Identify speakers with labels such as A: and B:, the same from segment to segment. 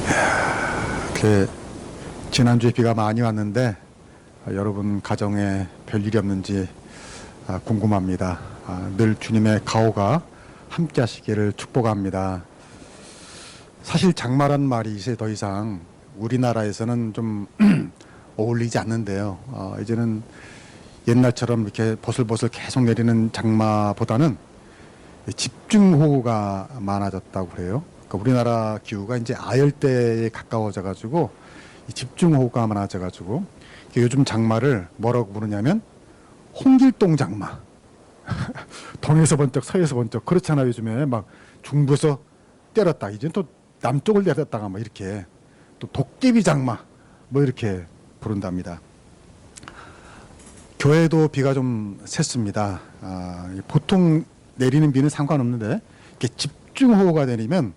A: 이렇게 지난주에 비가 많이 왔는데 여러분 가정에 별일이 없는지 궁금합니다. 늘 주님의 가호가 함께 하시기를 축복합니다. 사실 장마란 말이 이제 더 이상 우리나라에서는 좀 어울리지 않는데요. 이제는 옛날처럼 이렇게 보슬보슬 계속 내리는 장마보다는 집중호우가 많아졌다고 그래요. 그러니까 우리나라 기후가 이제 아열대에 가까워져 가지고 집중호우가 많아져 가지고 요즘 장마를 뭐라고 부르냐면 홍길동 장마. 동에서 번쩍 서에서 번쩍 그렇잖아요. 요즘에 막 중부에서 때렸다 이제 또 남쪽을 때렸다가 뭐 이렇게 또 도깨비 장마 뭐 이렇게 부른답니다. 교회도 비가 좀 샜습니다. 보통 내리는 비는 상관없는데 이렇게 집중호우가 내리면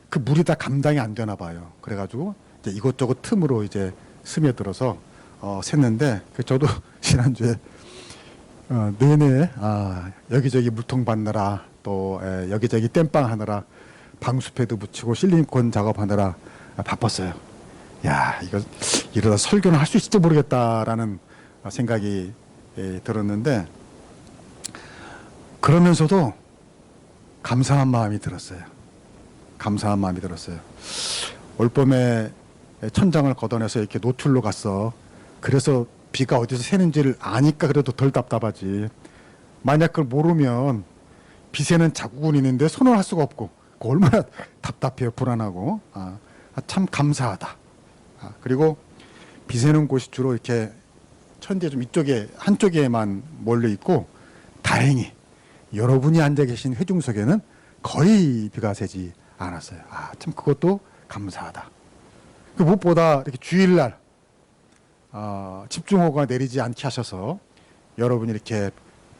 A: 그 물이 다 감당이 안 되나 봐요. 그래가지고 이제 이것저것 틈으로 이제 스며들어서 샜는데 저도 지난주에 내내 여기저기 물통 받느라 또 여기저기 땜빵 하느라 방수패도 붙이고 실리콘 작업하느라 바빴어요. 야, 이거 이러다 설교는 할 수 있을지 모르겠다라는 생각이 들었는데 그러면서도 감사한 마음이 들었어요. 감사한 마음이 들었어요. 올봄에 천장을 걷어내서 이렇게 노출로 갔어. 그래서 비가 어디서 새는지를 아니까 그래도 덜 답답하지. 만약 그걸 모르면 비 새는 자국은 있는데 손을 할 수가 없고 얼마나 답답해요. 불안하고. 참 감사하다. 그리고 비 새는 곳이 주로 이렇게 천지에 좀 이쪽에 한쪽에만 몰려 있고 다행히 여러분이 앉아 계신 회중석에는 거의 비가 새지 않았어요. 참 그것도 감사하다. 무엇보다 이렇게 주일날 집중호우가 내리지 않게 하셔서 여러분이 이렇게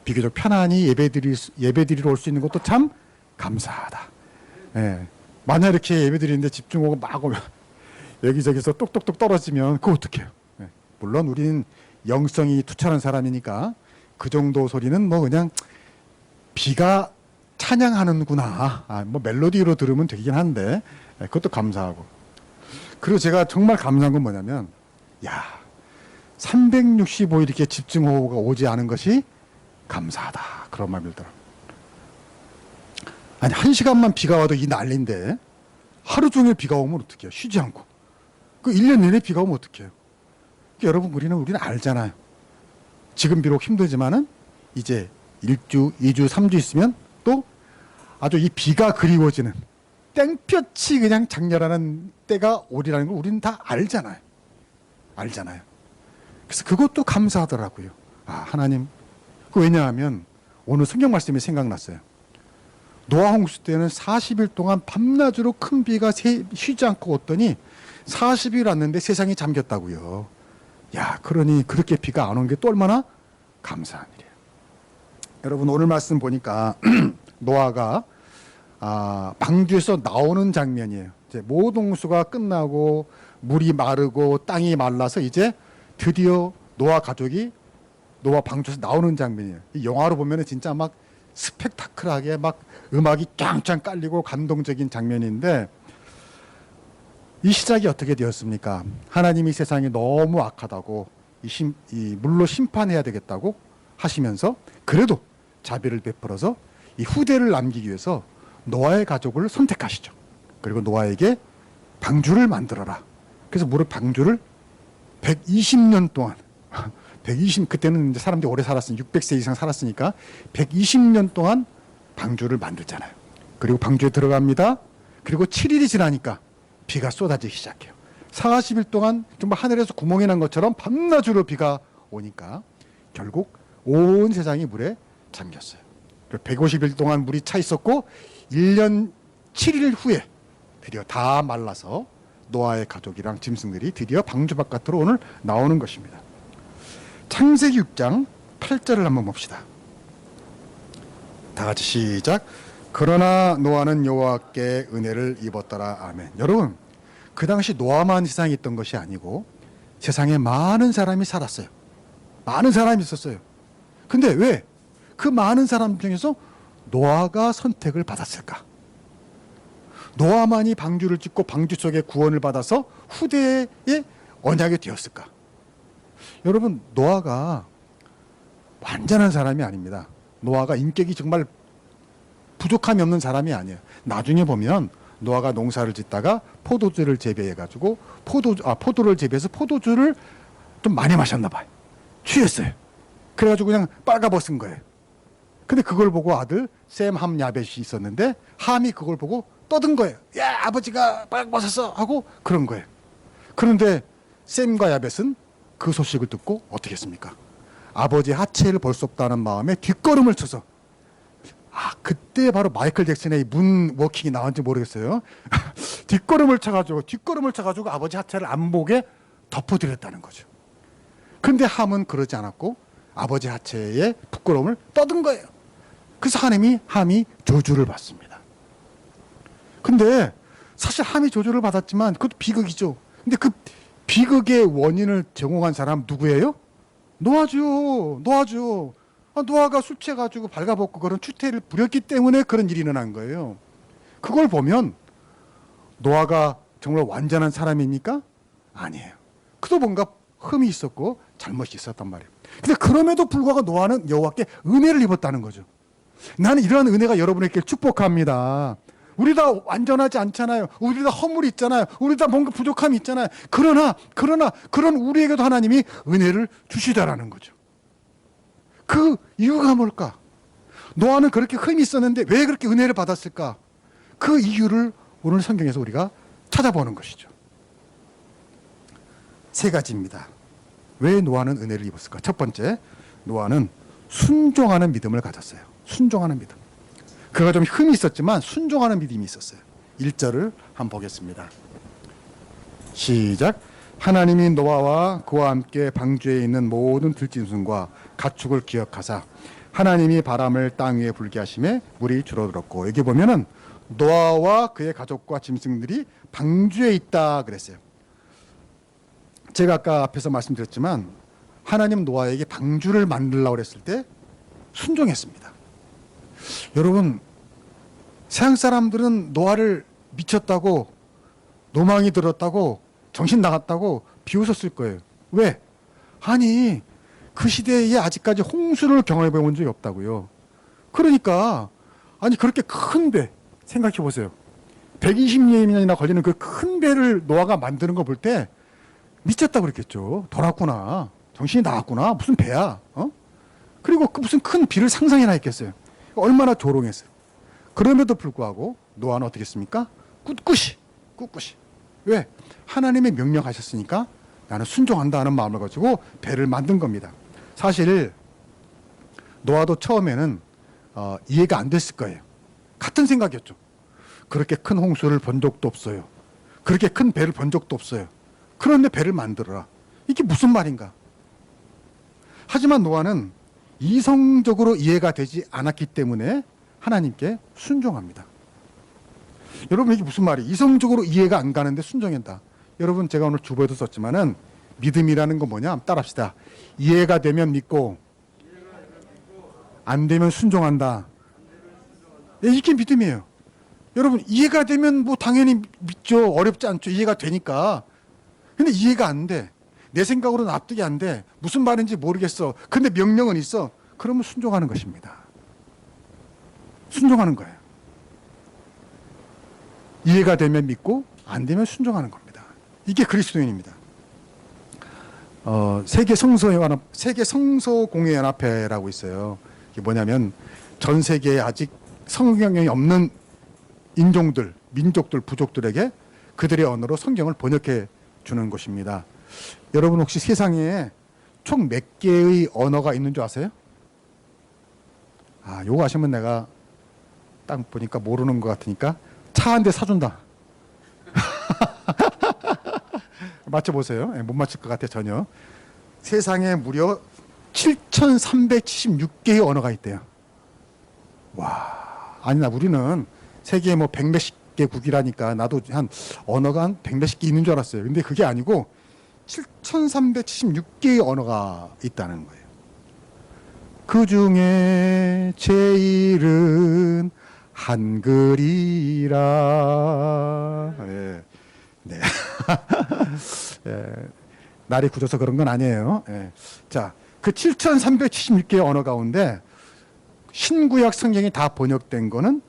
A: 비교적 편안히 예배드리러 올 수 있는 것도 참 감사하다. 예. 만약 이렇게 예배드리는데 집중호우가 막 오면 여기저기서 똑똑똑 떨어지면 그거 어떡해요. 예. 물론 우리는 영성이 투철한 사람이니까 그 정도 소리는 뭐 그냥 비가 찬양하는구나. 뭐 멜로디로 들으면 되긴 한데 그것도 감사하고. 그리고 제가 정말 감사한 건 뭐냐면 365일 이렇게 집중호우가 오지 않은 것이 감사하다. 그런 마음이 들더라고요. 아니 1시간만 비가 와도 이 난리인데 하루 종일 비가 오면 어떡해요. 쉬지 않고. 그 1년 내내 비가 오면 어떡해요. 여러분 우리는 알잖아요. 지금 비록 힘들지만은 이제 1주, 2주, 3주 있으면 또 아주 이 비가 그리워지는 땡볕이 그냥 장렬하는 때가 오리라는 걸 우리는 다 알잖아요. 알잖아요. 그래서 그것도 감사하더라고요. 하나님. 왜냐하면 오늘 성경 말씀이 생각났어요. 노아 홍수 때는 40일 동안 밤낮으로 큰 비가 쉬지 않고 왔더니 40일 왔는데 세상이 잠겼다고요. 그러니 그렇게 비가 안 온 게 또 얼마나 감사한 일이에요. 여러분 오늘 말씀 보니까 노아가 방주에서 나오는 장면이에요. 이제 모동수가 끝나고 물이 마르고 땅이 말라서 이제 드디어 노아 가족이 노아 방주에서 나오는 장면이에요. 이 영화로 보면은 진짜 막 스펙타클하게 막 음악이 짱짱 깔리고 감동적인 장면인데 이 시작이 어떻게 되었습니까? 하나님이 세상이 너무 악하다고 이 물로 심판해야 되겠다고 하시면서 그래도 자비를 베풀어서 이 후대를 남기기 위해서 노아의 가족을 선택하시죠. 그리고 노아에게 방주를 만들어라. 그래서 무릇 방주를 120년 동안 그때는 이제 사람들이 오래 살았으니 600세 이상 살았으니까 120년 동안 방주를 만들잖아요. 그리고 방주에 들어갑니다. 그리고 7일이 지나니까 비가 쏟아지기 시작해요. 40일 동안 정말 하늘에서 구멍이 난 것처럼 밤낮으로 비가 오니까 결국 온 세상이 물에 잠겼어요. 150일 동안 물이 차 있었고 1년 7일 후에 드디어 다 말라서 노아의 가족이랑 짐승들이 드디어 방주 바깥으로 오늘 나오는 것입니다. 창세기 6장 8절을 한번 봅시다. 다 같이 시작. 그러나 노아는 여호와께 은혜를 입었더라. 아멘. 여러분 그 당시 노아만 세상에 있던 것이 아니고 세상에 많은 사람이 살았어요. 많은 사람이 있었어요. 근데 왜 그 많은 사람 중에서 노아가 선택을 받았을까? 노아만이 방주를 짓고 방주 속에 구원을 받아서 후대의 언약이 되었을까? 여러분, 노아가 완전한 사람이 아닙니다. 노아가 인격이 정말 부족함이 없는 사람이 아니에요. 나중에 보면 노아가 농사를 짓다가 포도주를 재배해가지고 포도를 재배해서 포도주를 좀 많이 마셨나 봐요. 취했어요. 그래가지고 그냥 빨가벗은 거예요. 근데 그걸 보고 아들 셈, 함, 야벳이 있었는데 함이 그걸 보고 떠든 거예요. 야, 아버지가 빨가벗었어 하고 그런 거예요. 그런데 셈과 야벳은 그 소식을 듣고 어떻게 했습니까? 아버지 하체를 볼 수 없다는 마음에 뒷걸음을 쳐서, 그때 바로 마이클 잭슨의 문워킹이 나왔는지 모르겠어요. 뒷걸음을 쳐가지고 아버지 하체를 안 보게 덮어드렸다는 거죠. 근데 함은 그러지 않았고 아버지 하체에 부끄러움을 떠든 거예요. 그래서 함이 저주를 받습니다. 근데 사실 함이 저주를 받았지만 그것도 비극이죠. 근데 그 비극의 원인을 제공한 사람 누구예요? 노아죠. 노아가 술 취해가지고 발가벗고 그런 추태를 부렸기 때문에 그런 일이 일어난 거예요. 그걸 보면 노아가 정말 완전한 사람입니까? 아니에요. 그도 뭔가 흠이 있었고 잘못이 있었단 말이에요. 근데 그럼에도 불구하고 노아는 여호와께 은혜를 입었다는 거죠. 나는 이러한 은혜가 여러분에게 축복합니다. 우리 다 완전하지 않잖아요. 우리 다 허물이 있잖아요. 우리 다 뭔가 부족함이 있잖아요. 그러나 그런 우리에게도 하나님이 은혜를 주시다라는 거죠. 그 이유가 뭘까? 노아는 그렇게 흠이 있었는데 왜 그렇게 은혜를 받았을까? 그 이유를 오늘 성경에서 우리가 찾아보는 것이죠. 세 가지입니다. 왜 노아는 은혜를 입었을까? 첫 번째, 노아는 순종하는 믿음을 가졌어요. 순종하는 믿음. 그가 좀 흠이 있었지만 순종하는 믿음이 있었어요. 1절을 한번 보겠습니다. 시작. 하나님이 노아와 그와 함께 방주에 있는 모든 들짐승과 가축을 기억하사 하나님이 바람을 땅 위에 불게 하심에 물이 줄어들었고, 여기 보면은 노아와 그의 가족과 짐승들이 방주에 있다 그랬어요. 제가 아까 앞에서 말씀드렸지만 하나님 노아에게 방주를 만들라고 그랬을 때 순종했습니다. 여러분, 세상 사람들은 노아를 미쳤다고, 노망이 들었다고, 정신 나갔다고 비웃었을 거예요. 왜? 아니, 그 시대에 아직까지 홍수를 경험해 본 적이 없다고요. 그러니까 아니, 그렇게 큰 배 생각해 보세요. 120년이나 걸리는 그 큰 배를 노아가 만드는 거 볼 때 미쳤다고 그랬겠죠. 돌았구나, 정신이 나갔구나, 무슨 배야, 그리고 그 무슨 큰 비를 상상해나 했겠어요. 얼마나 조롱했어요. 그럼에도 불구하고 노아는 어떻게 했습니까? 꿋꿋이. 왜? 하나님의 명령하셨으니까 나는 순종한다 하는 마음을 가지고 배를 만든 겁니다. 사실 노아도 처음에는 이해가 안 됐을 거예요. 같은 생각이었죠. 그렇게 큰 홍수를 본 적도 없어요. 그렇게 큰 배를 본 적도 없어요. 그런데 배를 만들어라. 이게 무슨 말인가? 하지만 노아는 이성적으로 이해가 되지 않았기 때문에 하나님께 순종합니다. 여러분, 이게 무슨 말이에요? 이성적으로 이해가 안 가는데 순종한다. 여러분, 제가 오늘 주보에도 썼지만은 믿음이라는 건 뭐냐? 따라합시다. 이해가 되면 믿고 안 되면 순종한다. 이게 믿음이에요. 여러분, 이해가 되면 뭐 당연히 믿죠. 어렵지 않죠. 이해가 되니까. 근데 이해가 안 돼. 내 생각으로는 납득이 안 돼. 무슨 말인지 모르겠어. 근데 명령은 있어. 그러면 순종하는 것입니다. 순종하는 거예요. 이해가 되면 믿고 안 되면 순종하는 겁니다. 이게 그리스도인입니다. 세계 성서공회연합회라고 있어요. 이게 뭐냐면 전 세계에 아직 성경이 없는 인종들, 민족들, 부족들에게 그들의 언어로 성경을 번역해 주는 것입니다. 여러분, 혹시 세상에 총 몇 개의 언어가 있는 줄 아세요? 요거 아시면 내가 딱 보니까 모르는 것 같으니까 차 한 대 사준다. 맞춰보세요. 못 맞힐 것 같아 전혀. 세상에 무려 7,376개의 언어가 있대요. 와, 아니, 우리는 세계에 뭐 100몇십 개국이라니까 나도 한 언어가 한 100몇십 개 있는 줄 알았어요. 근데 그게 아니고 7,376개의 언어가 있다는 거예요. 그 중에 제일은 한글이라. 네. 네. 예, 날이 굳어서 그런 건 아니에요. 예. 자, 그 7,376개의 언어 가운데 신구약 성경이 다 번역된 거는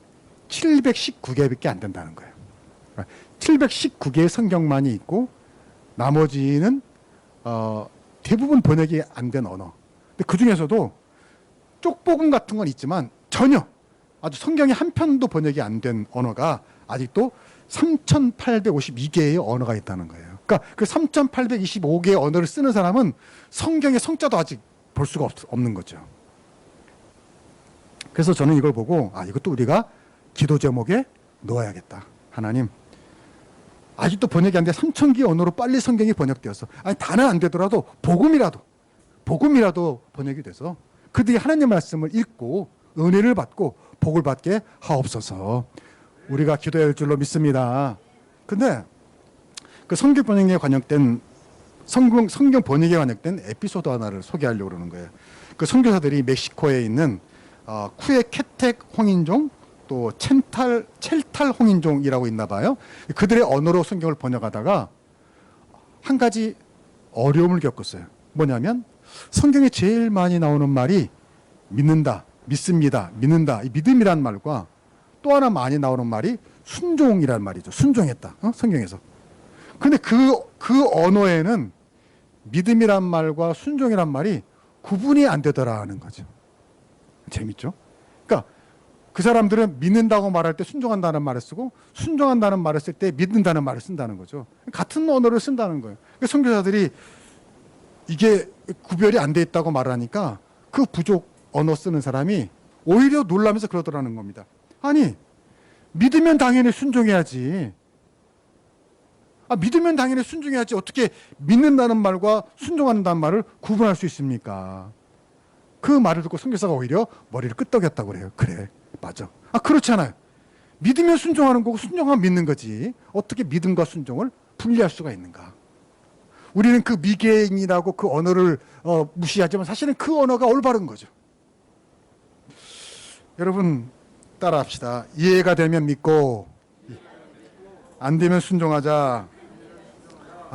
A: 719개밖에 안 된다는 거예요. 719개의 성경만이 있고 나머지는 대부분 번역이 안 된 언어. 근데 그 중에서도 쪽복음 같은 건 있지만 전혀 아주 성경의 한 편도 번역이 안 된 언어가 아직도 3,852개의 언어가 있다는 거예요. 그러니까 그 3,825개의 언어를 쓰는 사람은 성경의 성자도 아직 볼 수가 없는 거죠. 그래서 저는 이걸 보고 이것도 우리가 기도 제목에 넣어야겠다. 하나님, 아직도 번역이 안 돼 3,000개 언어로 빨리 성경이 번역되어서 다는 안 되더라도 복음이라도 번역이 돼서 그들이 하나님 말씀을 읽고 은혜를 받고 복을 받게 하옵소서. 우리가 기도해야 할 줄로 믿습니다. 근데 그 성경 번역에 관역된 성경 번역에 관역된 에피소드 하나를 소개하려고 그러는 거예요. 그 선교사들이 멕시코에 있는 쿠에케텍 홍인종 또 첼탈 홍인종이라고 있나 봐요. 그들의 언어로 성경을 번역하다가 한 가지 어려움을 겪었어요. 뭐냐면 성경에 제일 많이 나오는 말이 믿는다, 믿습니다, 믿는다. 이 믿음이란 말과 또 하나 많이 나오는 말이 순종이란 말이죠. 순종했다. 성경에서. 근데 그 언어에는 믿음이란 말과 순종이란 말이 구분이 안 되더라는 거죠. 재밌죠? 그러니까 그 사람들은 믿는다고 말할 때 순종한다는 말을 쓰고 순종한다는 말을 쓸 때 믿는다는 말을 쓴다는 거죠. 같은 언어를 쓴다는 거예요. 그러니까 선교사들이 이게 구별이 안 돼 있다고 말하니까 그 부족 언어 쓰는 사람이 오히려 놀라면서 그러더라는 겁니다. 아니, 믿으면 당연히 순종해야지. 믿으면 당연히 순종해야지. 어떻게 믿는다는 말과 순종한다는 말을 구분할 수 있습니까? 그 말을 듣고 선교사가 오히려 머리를 끄덕였다고 그래요. 그래, 맞아. 그렇잖아요. 믿으면 순종하는 거고 순종하면 믿는 거지. 어떻게 믿음과 순종을 분리할 수가 있는가? 우리는 그 미개인이라고 그 언어를 무시하지만 사실은 그 언어가 올바른 거죠. 여러분 따라합시다. 이해가 되면 믿고 안 되면 순종하자.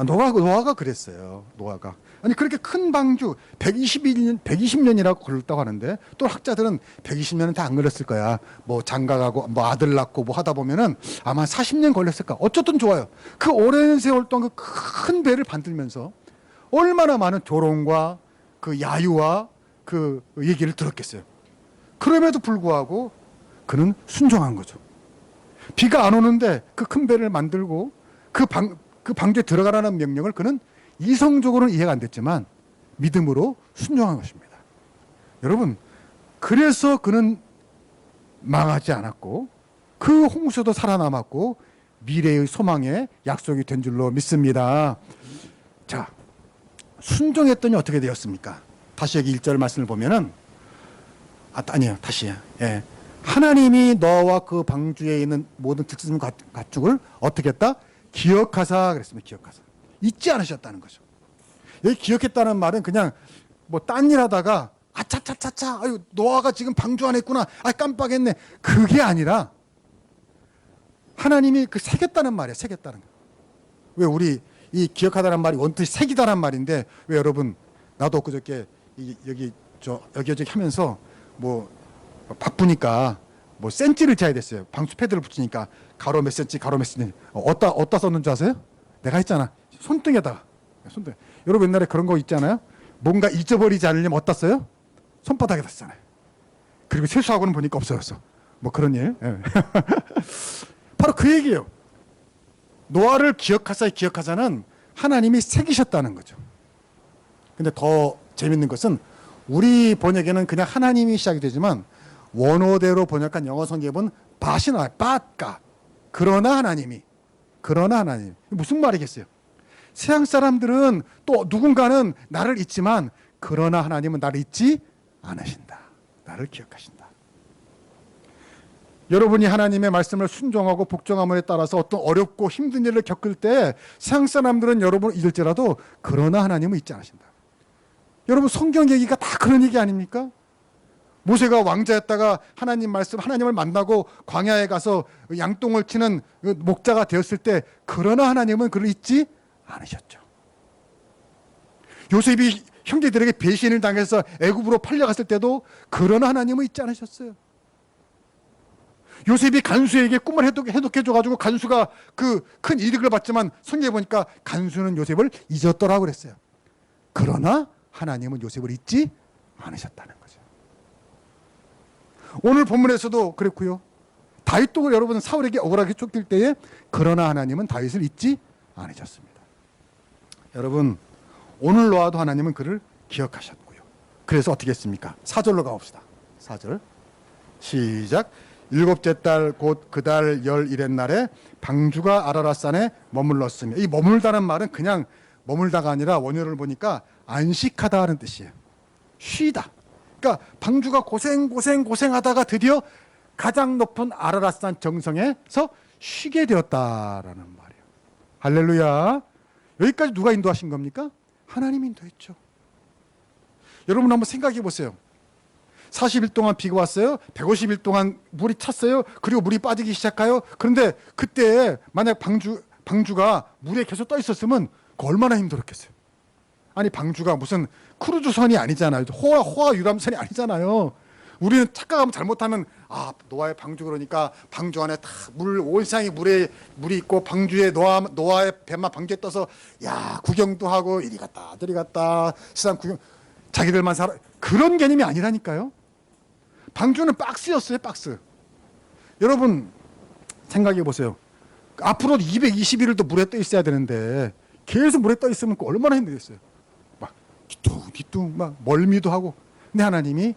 A: 노아가 그랬어요. 노아가. 아니 그렇게 큰 방주 120년이라고 걸렸다고 하는데 또 학자들은 120년은 다 안 걸렸을 거야. 뭐 장가가고 뭐 아들 낳고 뭐 하다 보면은 아마 40년 걸렸을까. 어쨌든 좋아요. 그 오랜 세월 동안 그 큰 배를 만들면서 얼마나 많은 조롱과 그 야유와 그 얘기를 들었겠어요. 그럼에도 불구하고 그는 순종한 거죠. 비가 안 오는데 그 큰 배를 만들고 그 방주에 들어가라는 명령을 그는 이성적으로는 이해가 안 됐지만 믿음으로 순종한 것입니다. 여러분, 그래서 그는 망하지 않았고 그 홍수도 살아남았고 미래의 소망의 약속이 된 줄로 믿습니다. 자, 순종했더니 어떻게 되었습니까? 다시 여기 1절 말씀을 보면은 아니에요. 다시요. 예. 하나님이 너와 그 방주에 있는 모든 특징 가축을 어떻게 했다? 기억하사 그랬습니다. 기억하사. 잊지 않으셨다는 거죠. 여기 기억했다는 말은 그냥 뭐 딴 일 하다가 아차차차차 아유 노아가 지금 방주 안에 있구나. 깜빡했네. 그게 아니라 하나님이 그 새겼다는 말이에요. 새겼다는 거. 왜 우리 이 기억하다는 말이 원뜻이 새기다란 말인데 왜 여러분 나도 그저께 여기저기 하면서 뭐 바쁘니까 뭐 센치를 짜야 됐어요. 방수 패드를 붙이니까 가로 몇 센치 가로 몇 센치 어디다 썼는지 아세요? 내가 했잖아. 손등에다가. 손등. 여러분 옛날에 그런 거 있잖아요. 뭔가 잊어버리지 않으려면 어디다 써요? 손바닥에다 쓰잖아요. 그리고 세수하고는 보니까 없어졌어. 뭐 그런 일. 예. 바로 그 얘기예요. 노아를 기억하자는 하나님이 새기셨다는 거죠. 근데 더 재밌는 것은 우리 번역에는 그냥 하나님이 시작이 되지만 원어대로 번역한 영어 성경은 밭이 나와요. 밭가. 그러나 하나님. 무슨 말이겠어요? 세상 사람들은 또 누군가는 나를 잊지만 그러나 하나님은 나를 잊지 않으신다. 나를 기억하신다. 여러분이 하나님의 말씀을 순종하고 복종함에 따라서 어떤 어렵고 힘든 일을 겪을 때 세상 사람들은 여러분을 잊을지라도 그러나 하나님은 잊지 않으신다. 여러분 성경 얘기가 다 그런 얘기 아닙니까? 모세가 왕자였다가 하나님 말씀, 하나님을 만나고 광야에 가서 양똥을 치는 목자가 되었을 때, 그러나 하나님은 그를 잊지 않으셨죠. 요셉이 형제들에게 배신을 당해서 애굽으로 팔려갔을 때도 그러나 하나님은 잊지 않으셨어요. 요셉이 간수에게 꿈을 해독해줘가지고 간수가 그 큰 이득을 받지만 성경에 보니까 간수는 요셉을 잊었더라고 그랬어요. 그러나 하나님은 요셉을 잊지 않으셨다는 거죠. 오늘 본문에서도 그랬고요. 다윗도 여러분 사울에게 억울하게 쫓길 때에 그러나 하나님은 다윗을 잊지 않으셨습니다. 여러분 오늘 노아도 하나님은 그를 기억하셨고요. 그래서 어떻게 했습니까? 4절로 가봅시다. 4절 시작. 일곱째 달 곧 그 달 11의 날에 방주가 아라랏산에 머물렀으며, 이 머물다는 말은 그냥 머물다가 아니라 원어를 보니까 안식하다 하는 뜻이에요. 쉬다. 그러니까 방주가 고생하다가 드디어 가장 높은 아라랏산 정상에서 쉬게 되었다라는 말이에요. 할렐루야. 여기까지 누가 인도하신 겁니까? 하나님이 인도했죠. 여러분 한번 생각해 보세요. 40일 동안 비가 왔어요. 150일 동안 물이 찼어요. 그리고 물이 빠지기 시작해요. 그런데 그때 만약 방주가 물에 계속 떠 있었으면 얼마나 힘들었겠어요. 아니 방주가 무슨 크루즈선이 아니잖아요. 호화 유람선이 아니잖아요. 우리는 착각하면 잘못하면 노아의 방주 그러니까 방주 안에 다 온 세상이 물이 있고 방주에 노아의 배만 방주에 떠서 구경도 하고 이리 갔다 저리 갔다 세상 구경 자기들만 살아, 그런 개념이 아니라니까요. 방주는 박스였어요. 박스. 여러분 생각해 보세요. 앞으로 220일을 또 물에 떠 있어야 되는데 계속 물에 떠 있으면 얼마나 힘들겠어요. 막 뒤뚱뒤뚱 막 멀미도 하고. 근데 하나님이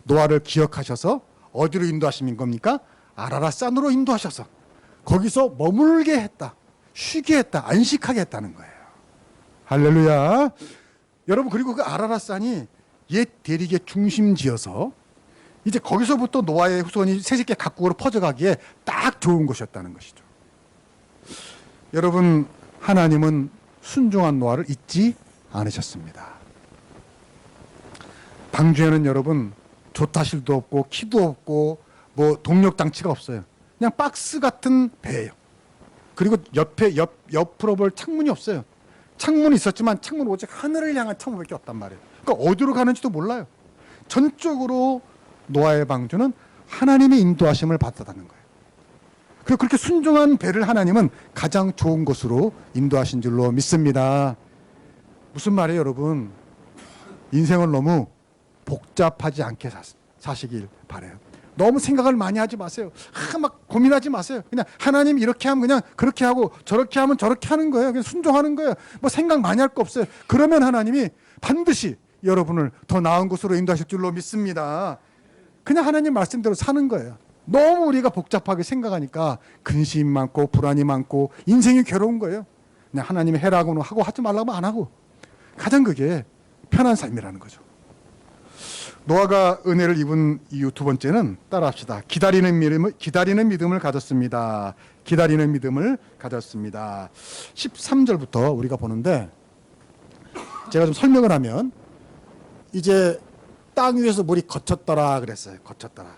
A: 노아를 기억하셔서 어디로 인도하시는 겁니까? 아라랏산으로 인도하셔서 거기서 머물게 했다. 쉬게 했다. 안식하게 했다는 거예요. 할렐루야. 여러분 그리고 그 아라랏산이 옛 대륙의 중심지여서 이제 거기서부터 노아의 후손이 세세계 각국으로 퍼져가기에 딱 좋은 곳이었다는 것이죠. 여러분 하나님은 순종한 노아를 잊지 않으셨습니다. 방주에는 여러분 조타실도 없고 키도 없고 뭐 동력 장치가 없어요. 그냥 박스 같은 배예요. 그리고 옆으로 볼 창문이 없어요. 창문이 있었지만 창문 오직 하늘을 향한 창문밖에 없단 말이에요. 그러니까 어디로 가는지도 몰라요. 전적으로 노아의 방주는 하나님의 인도하심을 받았다는 거예요. 그리고 그렇게 순종한 배를 하나님은 가장 좋은 곳으로 인도하신 줄로 믿습니다. 무슨 말이에요, 여러분? 인생을 너무 복잡하지 않게 사시길 바라요. 너무 생각을 많이 하지 마세요. 막 고민하지 마세요. 그냥 하나님 이렇게 하면 그냥 그렇게 하고 저렇게 하면 저렇게 하는 거예요. 그냥 순종하는 거예요. 뭐 생각 많이 할 거 없어요. 그러면 하나님이 반드시 여러분을 더 나은 곳으로 인도하실 줄로 믿습니다. 그냥 하나님 말씀대로 사는 거예요. 너무 우리가 복잡하게 생각하니까 근심 많고 불안이 많고 인생이 괴로운 거예요. 그냥 하나님이 해라고는 하고 하지 말라고 안 하고 가장 그게 편한 삶이라는 거죠. 노아가 은혜를 입은 이유 두 번째는 따라합시다. 기다리는 믿음을 가졌습니다. 기다리는 믿음을 가졌습니다. 13절부터 우리가 보는데 제가 좀 설명을 하면 이제 땅 위에서 물이 거쳤더라 그랬어요. 거쳤더라.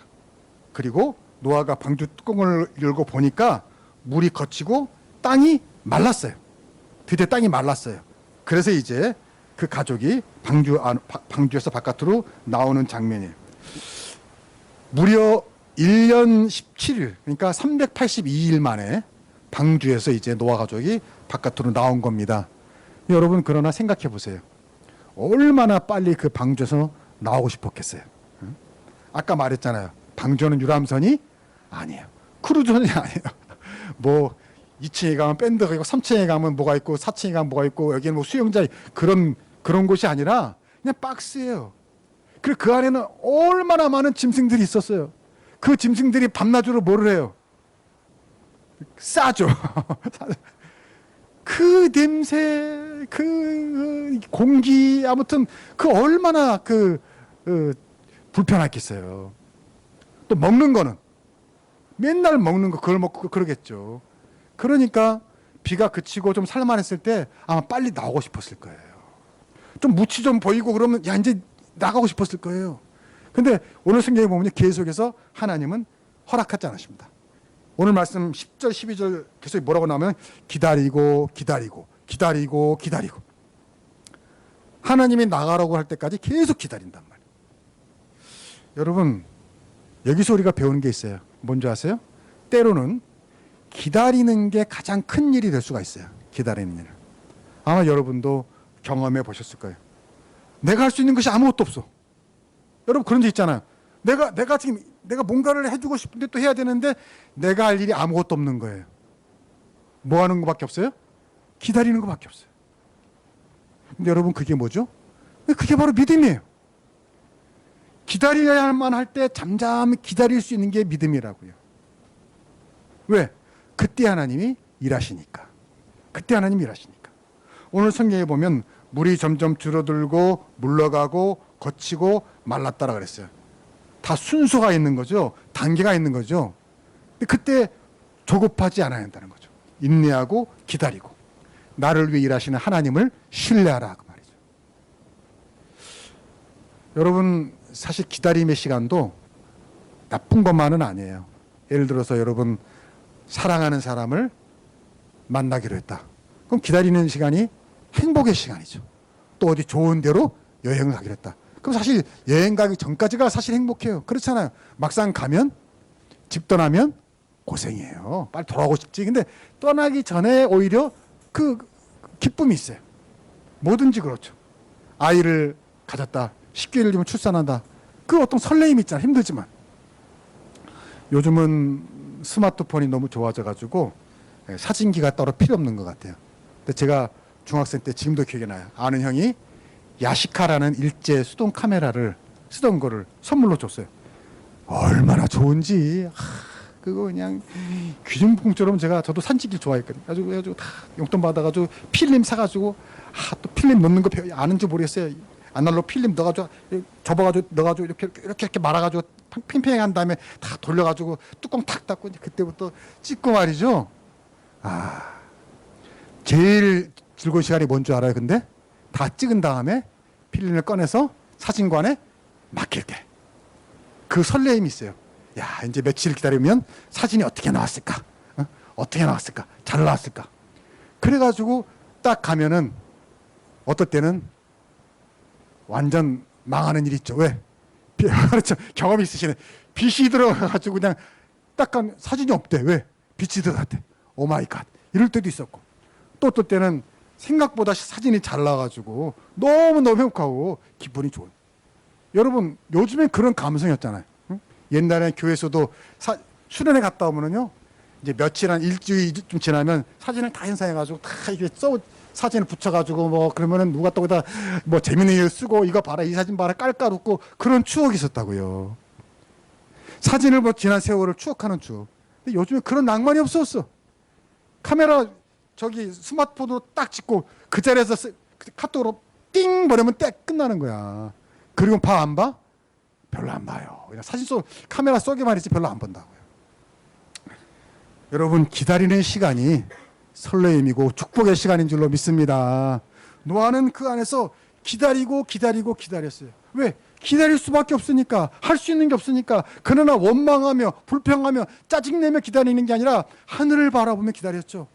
A: 그리고 노아가 방주 뚜껑을 열고 보니까 물이 거치고 땅이 말랐어요. 드디어 땅이 말랐어요. 그래서 이제 그 가족이 방주에서 바깥으로 나오는 장면이에요. 무려 1년 17일, 그러니까 382일 만에 방주에서 이제 노아 가족이 바깥으로 나온 겁니다. 여러분 그러나 생각해 보세요. 얼마나 빨리 그 방주에서 나오고 싶었겠어요. 아까 말했잖아요. 방주는 유람선이 아니에요. 크루즈선이 아니에요. 뭐 2층에 가면 밴드가 있고 3층에 가면 뭐가 있고 4층에 가면 뭐가 있고 여기는 뭐 수영장 그런 곳이 아니라 그냥 박스예요. 그리고 그 안에는 얼마나 많은 짐승들이 있었어요. 그 짐승들이 밤낮으로 뭐를 해요? 싸죠. 그 냄새, 그 공기, 아무튼 그 얼마나 불편했겠어요. 또 먹는 거는 맨날 먹는 거 그걸 먹고 그러겠죠. 그러니까 비가 그치고 좀 살만했을 때 아마 빨리 나오고 싶었을 거예요. 좀 무치 좀 보이고 그러면 이제 나가고 싶었을 거예요. 근데 오늘 성경에 보면 계속해서 하나님은 허락하지 않으십니다. 오늘 말씀 10절 12절 계속 뭐라고 나오면 기다리고 기다리고 기다리고 기다리고 하나님이 나가라고 할 때까지 계속 기다린단 말이에요. 여러분 여기서 우리가 배우는 게 있어요. 뭔지 아세요? 때로는 기다리는 게 가장 큰 일이 될 수가 있어요. 기다리는 일. 아마 여러분도 경험해 보셨을 거예요. 내가 할 수 있는 것이 아무것도 없어. 여러분 그런 적 있잖아요. 내가 지금 내가 뭔가를 해주고 싶은데 또 해야 되는데 내가 할 일이 아무것도 없는 거예요. 뭐 하는 것밖에 없어요? 기다리는 것밖에 없어요. 근데 여러분 그게 뭐죠? 그게 바로 믿음이에요. 기다려야만 할 때 잠잠히 기다릴 수 있는 게 믿음이라고요. 왜? 그때 하나님이 일하시니까. 그때 하나님이 일하시니까. 오늘 성경에 보면 물이 점점 줄어들고 물러가고 거치고 말랐다라 그랬어요. 다 순서가 있는 거죠. 단계가 있는 거죠. 근데 그때 조급하지 않아야 한다는 거죠. 인내하고 기다리고 나를 위해 일하시는 하나님을 신뢰하라 그 말이죠. 여러분 사실 기다림의 시간도 나쁜 것만은 아니에요. 예를 들어서 여러분 사랑하는 사람을 만나기로 했다. 그럼 기다리는 시간이 행복의 시간이죠. 또 어디 좋은 데로 여행을 가기로 했다. 그럼 사실 여행 가기 전까지가 사실 행복해요. 그렇잖아요. 막상 가면 집 떠나면 고생이에요. 빨리 돌아오고 싶지. 근데 떠나기 전에 오히려 그 기쁨이 있어요. 뭐든지 그렇죠. 아이를 가졌다. 10개월 뒤면 출산한다. 그 어떤 설레임이 있잖아요. 힘들지만. 요즘은 스마트폰이 너무 좋아져가지고 사진기가 따로 필요 없는 것 같아요. 근데 제가 중학생 때 지금도 기억이 나요. 아는 형이 야시카라는 일제 수동 카메라를 쓰던 거를 선물로 줬어요. 얼마나 좋은지. 그거 그냥 귀중품처럼 저도 산책길 좋아했거든요. 그래가지고 다 용돈 받아가지고 필름 사가지고 또 필름 넣는 거 아는지 모르겠어요. 아날로그 필름 넣어가지고 접어가지고 넣어가지고 이렇게 말아가지고 팽팽한 다음에 다 돌려가지고 뚜껑 탁 닫고 이제 그때부터 찍고 말이죠. 제일 즐거운 시간이 뭔 줄 알아요? 근데 다 찍은 다음에 필름을 꺼내서 사진관에 맡길 때 그 설레임이 있어요. 야 이제 며칠 기다리면 사진이 어떻게 나왔을까? 어떻게 나왔을까? 잘 나왔을까? 그래가지고 딱 가면은 어떨 때는 완전 망하는 일이 있죠. 왜? 그렇죠. 경험이 있으시네. 빛이 들어가가지고 그냥 딱 가면 사진이 없대. 왜? 빛이 들어갔대. 오 마이 갓. 이럴 때도 있었고 또 어떨 때는 생각보다 사진이 잘 나와가지고 너무너무 행복하고 기분이 좋은. 여러분 요즘엔 그런 감성이었잖아요. 응? 옛날에 교회에서도 수련회 갔다 오면은요 이제 며칠 한 일주일쯤 지나면 사진을 다 현상해가지고 다 이게 사진을 붙여가지고 뭐 그러면은 누가 또 거기다 뭐 재밌는 일 쓰고 이거 봐라 이 사진 봐라 깔깔 웃고 그런 추억이 있었다고요. 사진을 뭐 지난 세월을 추억하는 추억. 근데 요즘에 그런 낭만이 없었어. 카메라 저기 스마트폰으로 딱 찍고 그 자리에서 카톡으로 띵 보내면 딱 끝나는 거야. 그리고 봐 안 봐? 별로 안 봐요. 그냥 사진 속 카메라 속에만 있지 별로 안 본다고요. 여러분 기다리는 시간이 설레임이고 축복의 시간인 줄로 믿습니다. 노아는 그 안에서 기다리고 기다리고 기다렸어요. 왜? 기다릴 수밖에 없으니까. 할 수 있는 게 없으니까. 그러나 원망하며 불평하며 짜증내며 기다리는 게 아니라 하늘을 바라보며 기다렸죠.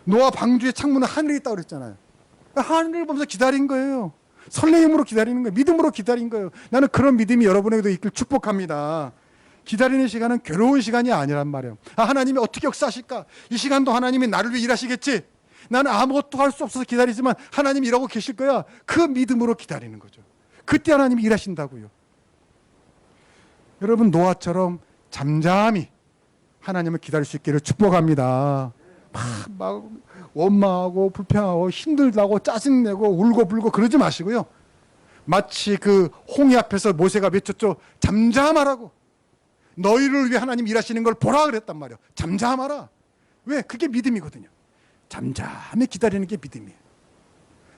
A: 노아 방주의 창문은 하늘이 있다고 그랬잖아요. 하늘을 보면서 기다린 거예요. 설레임으로 기다리는 거예요. 믿음으로 기다린 거예요. 나는 그런 믿음이 여러분에게도 있길 축복합니다. 기다리는 시간은 괴로운 시간이 아니란 말이에요. 하나님이 어떻게 역사하실까? 이 시간도 하나님이 나를 위해 일하시겠지? 나는 아무것도 할 수 없어서 기다리지만 하나님이 일하고 계실 거야. 그 믿음으로 기다리는 거죠. 그때 하나님이 일하신다고요. 여러분 노아처럼 잠잠히 하나님을 기다릴 수 있기를 축복합니다. 막 원망하고 불평하고 힘들다고 짜증내고 울고불고 그러지 마시고요. 마치 그 홍해 앞에서 모세가 외쳤죠. 잠잠하라고. 너희를 위해 하나님 일하시는 걸 보라 그랬단 말이에요. 잠잠하라. 왜? 그게 믿음이거든요. 잠잠히 기다리는 게 믿음이에요.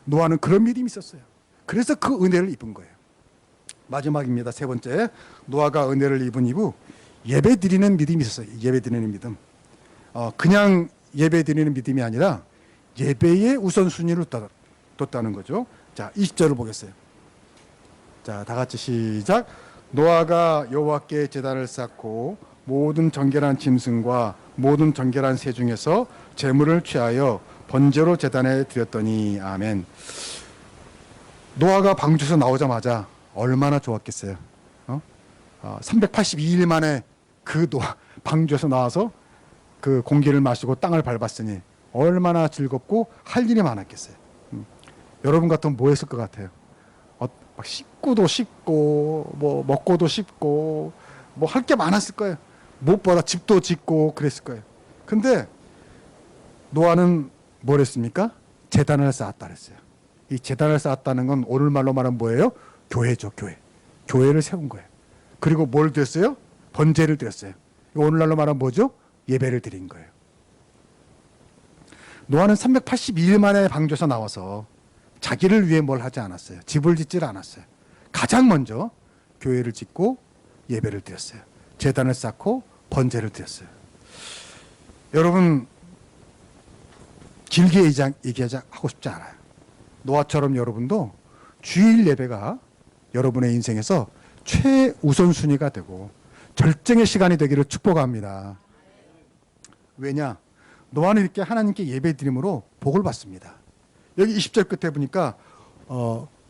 A: 노아는 그런 믿음이 있었어요. 그래서 그 은혜를 입은 거예요. 마지막입니다. 세 번째, 노아가 은혜를 입은 이후 예배 드리는 믿음이 있었어요. 예배 드리는 믿음. 그냥 예배 드리는 믿음이 아니라 예배의 우선순위를 뒀다는 거죠. 자, 20절을 보겠어요. 자, 다 같이 시작. 노아가 여호와께 제단을 쌓고 모든 정결한 짐승과 모든 정결한 새 중에서 제물을 취하여 번제로 제단에 드렸더니. 아멘. 노아가 방주에서 나오자마자 얼마나 좋았겠어요. 382일 만에 그 방주에서 나와서 그 공기를 마시고 땅을 밟았으니 얼마나 즐겁고 할 일이 많았겠어요. 여러분 같으면 뭐 했을 것 같아요? 막 씻고도 씻고 뭐 먹고도 씻고 뭐 할 게 많았을 거예요. 무엇보다 집도 짓고 그랬을 거예요. 근데 노아는 뭘 했습니까? 제단을 쌓았다 그랬어요. 이 제단을 쌓았다는 건 오늘말로 말하면 뭐예요? 교회죠, 교회. 교회를 세운 거예요. 그리고 뭘 드렸어요? 번제를 드렸어요. 오늘날로 말하면 뭐죠? 예배를 드린 거예요. 노아는 382일 만에 방주에서 나와서 자기를 위해 뭘 하지 않았어요. 집을 짓질 않았어요. 가장 먼저 교회를 짓고 예배를 드렸어요. 제단을 쌓고 번제를 드렸어요. 여러분, 길게 얘기하고 싶지 않아요. 노아처럼 여러분도 주일 예배가 여러분의 인생에서 최우선순위가 되고 절정의 시간이 되기를 축복합니다. 왜냐? 노아는 이렇게 하나님께 예배 드림으로 복을 받습니다. 여기 20절 끝에 보니까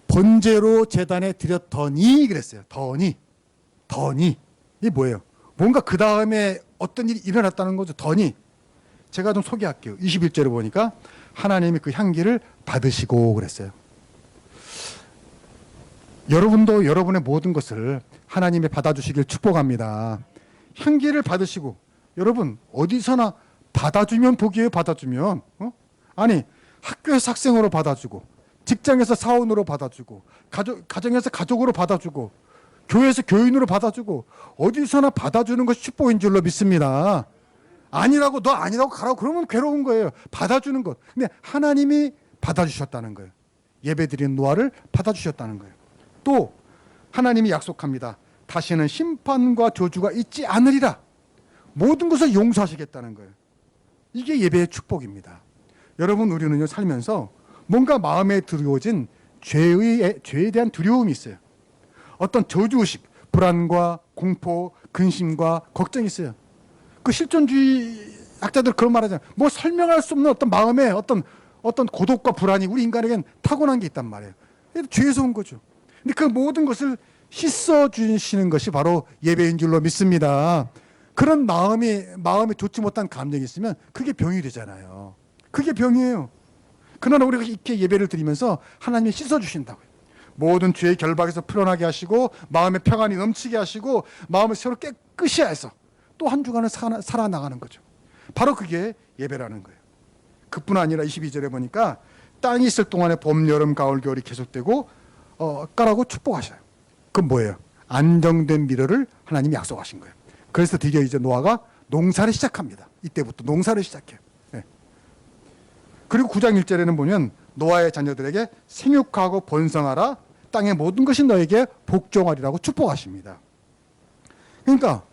A: 번제로 제단에 드렸더니 그랬어요. 더니. 이게 뭐예요? 뭔가 그 다음에 어떤 일이 일어났다는 거죠. 더니. 제가 좀 소개할게요. 21절에 보니까 하나님이 그 향기를 받으시고 그랬어요. 여러분도 여러분의 모든 것을 하나님이 받아주시길 축복합니다. 향기를 받으시고, 여러분 어디서나 받아주면 복이에요. 받아주면 아니, 학교에서 학생으로 받아주고, 직장에서 사원으로 받아주고, 가정에서 가족으로 받아주고, 교회에서 교인으로 받아주고, 어디서나 받아주는 것이 축복인 줄로 믿습니다. 아니라고, 너 아니라고 가라고 그러면 괴로운 거예요. 받아주는 것. 근데 하나님이 받아주셨다는 거예요. 예배드린 노아를 받아주셨다는 거예요. 또 하나님이 약속합니다. 다시는 심판과 저주가 있지 않으리라. 모든 것을 용서하시겠다는 거예요. 이게 예배의 축복입니다. 여러분, 우리는요, 살면서 뭔가 마음에 들어오진 죄에 대한 두려움이 있어요. 어떤 저주의식, 불안과 공포, 근심과 걱정이 있어요. 그 실존주의 학자들 그런 말 하잖아요. 뭐 설명할 수 없는 어떤 마음에 어떤 고독과 불안이 우리 인간에겐 타고난 게 있단 말이에요. 죄에서 온 거죠. 근데 그 모든 것을 씻어주시는 것이 바로 예배인 줄로 믿습니다. 그런 마음이 좋지 못한 감정이 있으면 그게 병이 되잖아요. 그게 병이에요. 그러나 우리가 이렇게 예배를 드리면서 하나님이 씻어주신다고요. 모든 죄의 결박에서 풀어나게 하시고, 마음의 평안이 넘치게 하시고, 마음을 새로 깨끗이 해서 또 한 주간을 살아나가는 거죠. 바로 그게 예배라는 거예요. 그뿐 아니라 22절에 보니까 땅이 있을 동안에 봄, 여름, 가을, 겨울이 계속되고 까라고 축복하셔요. 그건 뭐예요? 안정된 미래를 하나님이 약속하신 거예요. 그래서 드디어 이제 노아가 농사를 시작합니다. 이때부터 농사를 시작해요. 네. 그리고 9장 1절에는 보면 노아의 자녀들에게 생육하고 번성하라, 땅의 모든 것이 너에게 복종하리라고 축복하십니다. 그러니까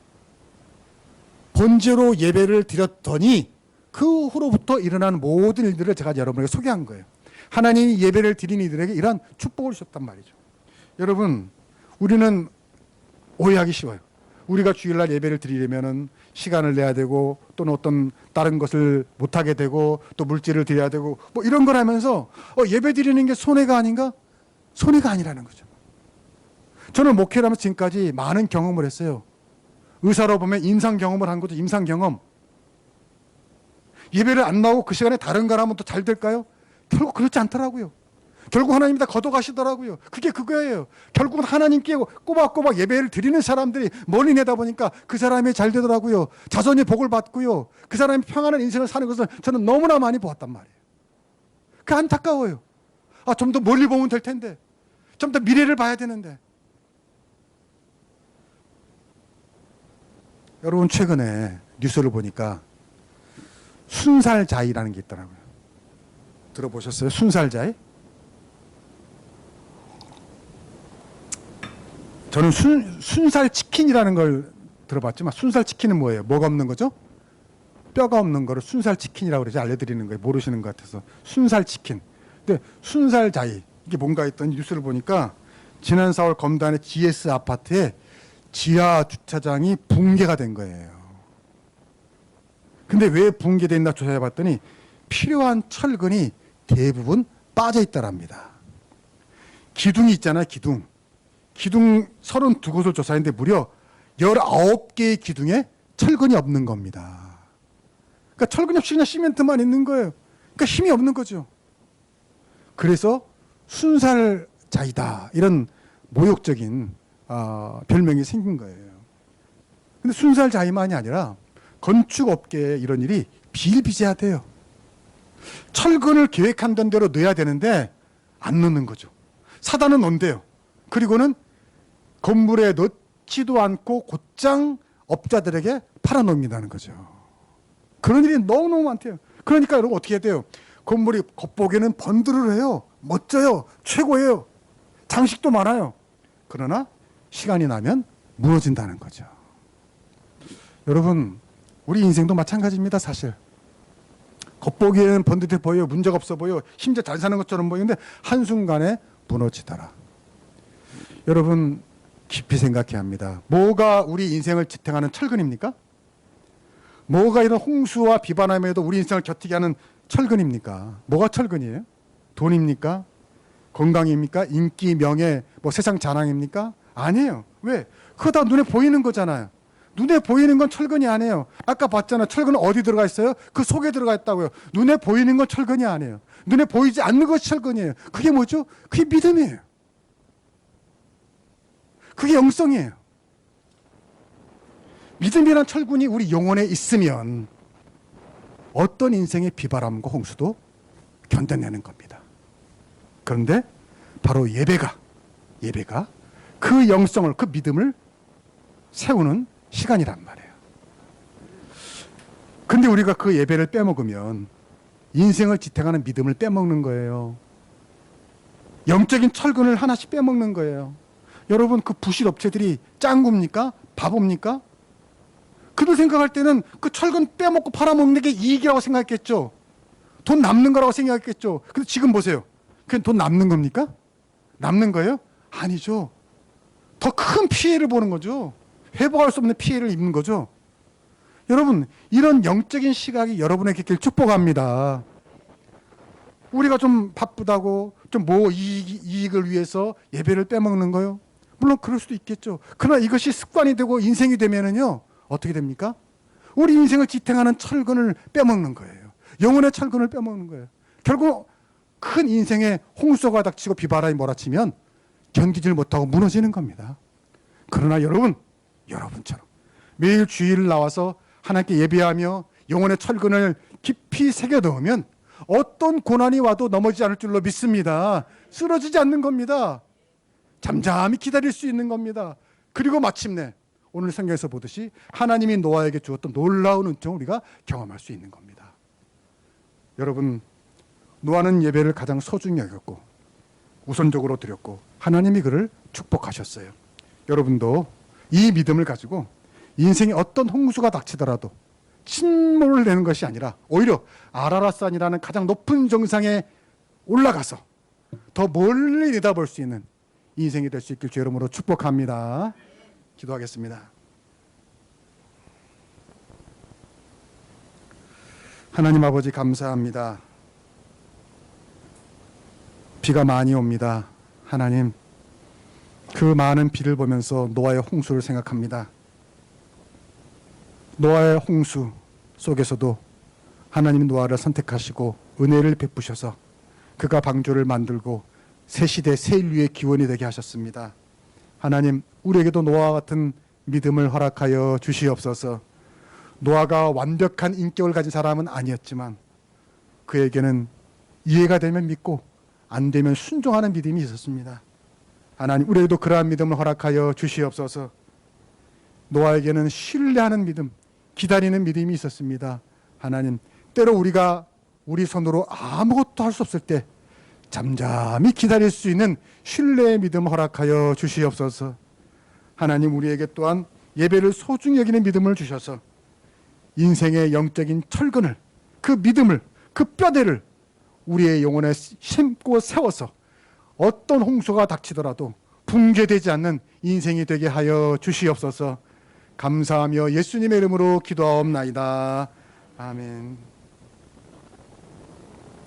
A: 번제로 예배를 드렸더니 그 후로부터 일어나는 모든 일들을 제가 여러분에게 소개한 거예요. 하나님이 예배를 드린 이들에게 이러한 축복을 주셨단 말이죠. 여러분, 우리는 오해하기 쉬워요. 우리가 주일날 예배를 드리려면은 시간을 내야 되고, 또는 어떤 다른 것을 못하게 되고, 또 물질을 드려야 되고, 뭐 이런 걸 하면서 예배 드리는 게 손해가 아닌가? 손해가 아니라는 거죠. 저는 목회를 하면서 지금까지 많은 경험을 했어요. 의사로 보면 임상 경험을 한 거죠. 임상 경험. 예배를 안 나오고 그 시간에 다른 걸 하면 또 잘 될까요? 결국 그렇지 않더라고요. 결국 하나님이 다 걷어가시더라고요. 그게 그거예요. 결국은 하나님께 꼬박꼬박 예배를 드리는 사람들이 멀리 내다 보니까 그 사람이 잘 되더라고요. 자손이 복을 받고요. 그 사람이 평안한 인생을 사는 것을 저는 너무나 많이 보았단 말이에요. 그 안타까워요. 좀 더 멀리 보면 될 텐데, 좀 더 미래를 봐야 되는데. 여러분, 최근에 뉴스를 보니까 순살자위라는 게 있더라고요. 들어보셨어요? 순살자위? 저는 순살치킨이라는 걸 들어봤지만, 순살치킨은 뭐예요? 뭐가 없는 거죠? 뼈가 없는 거를 순살치킨이라고 그러지, 알려드리는 거예요. 모르시는 것 같아서. 순살치킨. 근데 순살자위, 이게 뭔가 했더니 뉴스를 보니까 지난 4월 검단의 GS 아파트에 지하 주차장이 붕괴가 된 거예요. 근데 왜 붕괴됐나 조사해 봤더니 필요한 철근이 대부분 빠져 있더랍니다. 기둥이 있잖아요, 기둥. 기둥 32곳을 조사했는데 무려 19개의 기둥에 철근이 없는 겁니다. 그러니까 철근이 없이 그냥 시멘트만 있는 거예요. 그러니까 힘이 없는 거죠. 그래서 순살자이다, 이런 모욕적인 별명이 생긴 거예요. 근데 순살자이만이 아니라 건축업계에 이런 일이 비일비재하대요. 철근을 계획한 대로 넣어야 되는데 안 넣는 거죠. 사다는 넣는데요. 그리고는 건물에 넣지도 않고 곧장 업자들에게 팔아놓는다는 거죠. 그런 일이 너무너무 많대요. 그러니까 여러분 어떻게 해야 돼요? 건물이 겉보기에는 번들을 해요. 멋져요. 최고예요. 장식도 많아요. 그러나 시간이 나면 무너진다는 거죠. 여러분, 우리 인생도 마찬가지입니다, 사실. 겉보기에는 번듯해 보여요. 문제가 없어 보여. 심지어 잘 사는 것처럼 보이는데 한순간에 무너지더라. 여러분, 깊이 생각해야 합니다. 뭐가 우리 인생을 지탱하는 철근입니까? 뭐가 이런 홍수와 비바람에도 우리 인생을 곁티게 하는 철근입니까? 뭐가 철근이에요? 돈입니까? 건강입니까? 인기, 명예, 뭐 세상 자랑입니까? 아니에요. 왜? 그거 다 눈에 보이는 거잖아요. 눈에 보이는 건 철근이 아니에요. 아까 봤잖아요. 철근은 어디 들어가 있어요? 그 속에 들어가 있다고요. 눈에 보이는 건 철근이 아니에요. 눈에 보이지 않는 것이 철근이에요. 그게 뭐죠? 그게 믿음이에요. 그게 영성이에요. 믿음이란 철근이 우리 영혼에 있으면 어떤 인생의 비바람과 홍수도 견뎌내는 겁니다. 그런데 바로 예배가 그 영성을, 그 믿음을 세우는 시간이란 말이에요. 근데 우리가 그 예배를 빼먹으면 인생을 지탱하는 믿음을 빼먹는 거예요. 영적인 철근을 하나씩 빼먹는 거예요. 여러분, 그 부실 업체들이 짱구입니까? 바보입니까? 그들 생각할 때는 그 철근 빼먹고 팔아먹는 게 이익이라고 생각했겠죠. 돈 남는 거라고 생각했겠죠. 근데 지금 보세요. 그냥 돈 남는 겁니까? 남는 거예요? 아니죠. 더 큰 피해를 보는 거죠. 회복할 수 없는 피해를 입는 거죠. 여러분, 이런 영적인 시각이 여러분에게 길 축복합니다. 우리가 좀 바쁘다고 좀 뭐 이익을 위해서 예배를 빼먹는 거요? 물론 그럴 수도 있겠죠. 그러나 이것이 습관이 되고 인생이 되면은요, 어떻게 됩니까? 우리 인생을 지탱하는 철근을 빼먹는 거예요. 영혼의 철근을 빼먹는 거예요. 결국 큰 인생의 홍수가 닥치고 비바람이 몰아치면 견디질 못하고 무너지는 겁니다. 그러나 여러분처럼 매일 주일 나와서 하나님께 예배하며 영혼의 철근을 깊이 새겨 넣으면 어떤 고난이 와도 넘어지지 않을 줄로 믿습니다. 쓰러지지 않는 겁니다. 잠잠히 기다릴 수 있는 겁니다. 그리고 마침내 오늘 성경에서 보듯이 하나님이 노아에게 주었던 놀라운 은총을 우리가 경험할 수 있는 겁니다. 여러분, 노아는 예배를 가장 소중히 여겼고 우선적으로 드렸고 하나님이 그를 축복하셨어요. 여러분도 이 믿음을 가지고 인생에 어떤 홍수가 닥치더라도 침몰을 내는 것이 아니라 오히려 아라랏산이라는 가장 높은 정상에 올라가서 더 멀리 내다볼 수 있는 인생이 될 수 있길 주의 이름으로 축복합니다. 기도하겠습니다. 하나님 아버지, 감사합니다. 비가 많이 옵니다. 하나님, 그 많은 비를 보면서 노아의 홍수를 생각합니다. 노아의 홍수 속에서도 하나님 노아를 선택하시고 은혜를 베푸셔서 그가 방주를 만들고 새 시대 새 인류의 기원이 되게 하셨습니다. 하나님, 우리에게도 노아와 같은 믿음을 허락하여 주시옵소서. 노아가 완벽한 인격을 가진 사람은 아니었지만 그에게는 이해가 되면 믿고 안 되면 순종하는 믿음이 있었습니다. 하나님, 우리에게도 그러한 믿음을 허락하여 주시옵소서. 노아에게는 신뢰하는 믿음, 기다리는 믿음이 있었습니다. 하나님, 때로 우리가 우리 손으로 아무것도 할 수 없을 때 잠잠히 기다릴 수 있는 신뢰의 믿음 허락하여 주시옵소서. 하나님, 우리에게 또한 예배를 소중히 여기는 믿음을 주셔서 인생의 영적인 철근을, 그 믿음을, 그 뼈대를 우리의 영혼에 심고 세워서 어떤 홍수가 닥치더라도 붕괴되지 않는 인생이 되게 하여 주시옵소서. 감사하며 예수님의 이름으로 기도하옵나이다. 아멘.